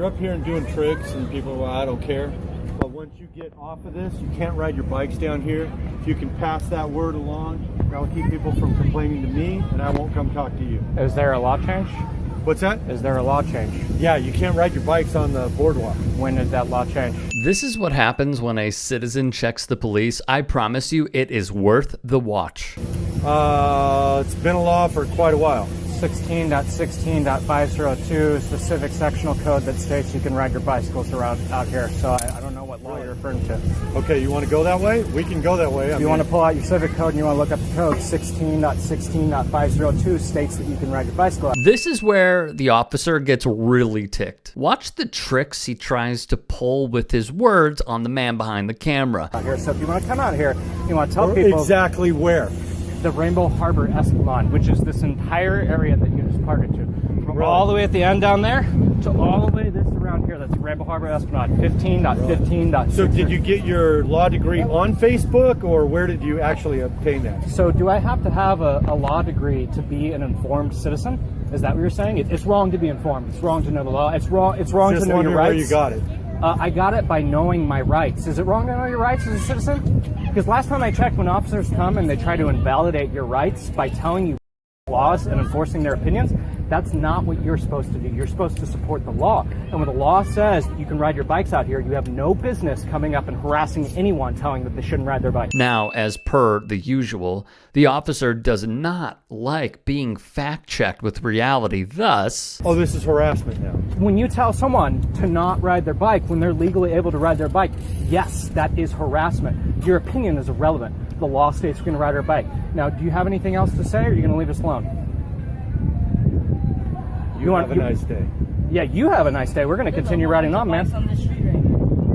you're up here and doing tricks and people, well, I don't care. But once you get off of this, you can't ride your bikes down here. If you can pass that word along, that'll keep people from complaining to me, and I won't come talk to you. Is there a law change? What's that? Is there a law change? Yeah, you can't ride your bikes on the boardwalk. When did that law change? This is what happens when a citizen checks the police. I promise you, it is worth the watch. It's been a law for quite a while. 16.16.502 is the civic sectional code that states you can ride your bicycles around out here. So I don't know what law you're referring to. Okay, you want to go that way? We can go that way. If you want to pull out your civic code and you want to look up the code, 16.16.502 states that you can ride your bicycle out. This is where the officer gets really ticked. Watch the tricks he tries to pull with his words on the man behind the camera. Out here. So if you want to come out here, you want to tell people exactly where. The Rainbow Harbor Esplanade, which is this entire area that you just parked into. From all the way at the end down there to all the way this around here, that's Rainbow Harbor Esplanade, 15.15.6. So did you get your law degree on Facebook, or where did you actually obtain that? So do I have to have a law degree to be an informed citizen? Is that what you're saying? It's wrong to be informed. It's wrong to know the law. It's wrong to know your rights. Where you got it. I got it by knowing my rights. Is it wrong to know your rights as a citizen? Because last time I checked, when officers come and they try to invalidate your rights by telling you laws and enforcing their opinions, that's not what you're supposed to do. You're supposed to support the law. And when the law says that you can ride your bikes out here, you have no business coming up and harassing anyone telling them that they shouldn't ride their bike. Now, as per the usual, the officer does not like being fact-checked with reality, thus... Oh, this is harassment now. When you tell someone to not ride their bike when they're legally able to ride their bike, yes, that is harassment. Your opinion is irrelevant. The law states we're going to ride our bike. Now, do you have anything else to say, or are you going to leave us alone? You have a nice day. Yeah, you have a nice day. We're going to continue riding on, man.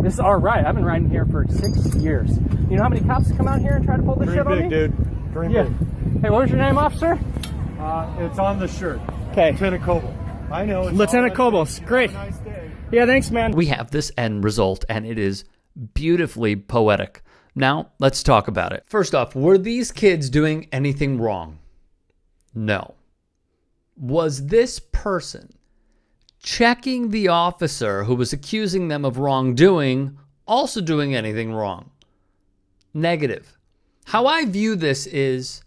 This is our ride. I've been riding here for 6 years. You know how many cops come out here and try to pull this shit on me? Dream big, dude. Dream big. Hey, what was your name, officer? It's on the shirt. Okay. Lieutenant Coble. I know. Lieutenant Coble. Great. Have a nice day. Yeah, thanks, man. We have this end result, and it is beautifully poetic. Now, let's talk about it. First off, were these kids doing anything wrong? No. Was this person checking the officer who was accusing them of wrongdoing also doing anything wrong? Negative. How I view this is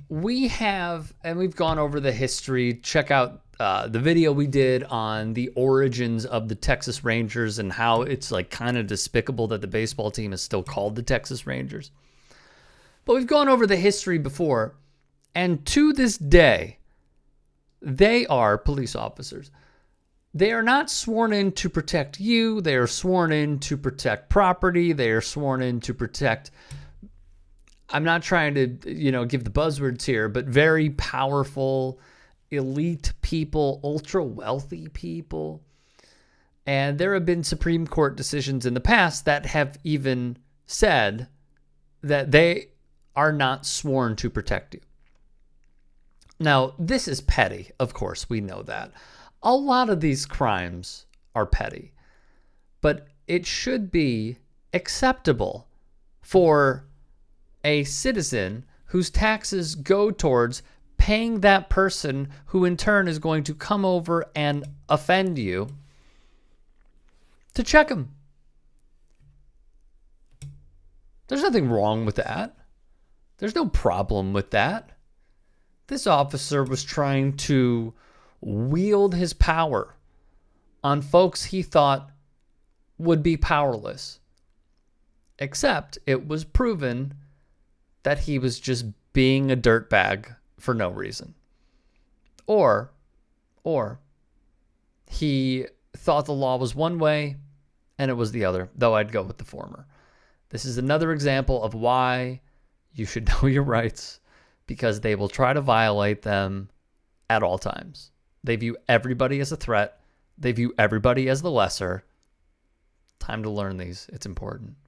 we have, and we've gone over the history. Check out the video we did on the origins of the Texas Rangers and how it's like kind of despicable that the baseball team is still called the Texas Rangers. But we've gone over the history before, and to this day, they are police officers. They are not sworn in to protect you. They are sworn in to protect property. They are sworn in to protect, I'm not trying to, give the buzzwords here, but very powerful, elite people, ultra wealthy people. And there have been Supreme Court decisions in the past that have even said that they are not sworn to protect you. Now, this is petty, of course, we know that. A lot of these crimes are petty, but it should be acceptable for a citizen whose taxes go towards paying that person who in turn is going to come over and offend you to check him. There's nothing wrong with that. There's no problem with that. This officer was trying to wield his power on folks he thought would be powerless. Except it was proven that he was just being a dirtbag for no reason. Or he thought the law was one way and it was the other, though I'd go with the former. This is another example of why you should know your rights, because they will try to violate them at all times. They view everybody as a threat. They view everybody as the lesser. Time to learn these. It's important.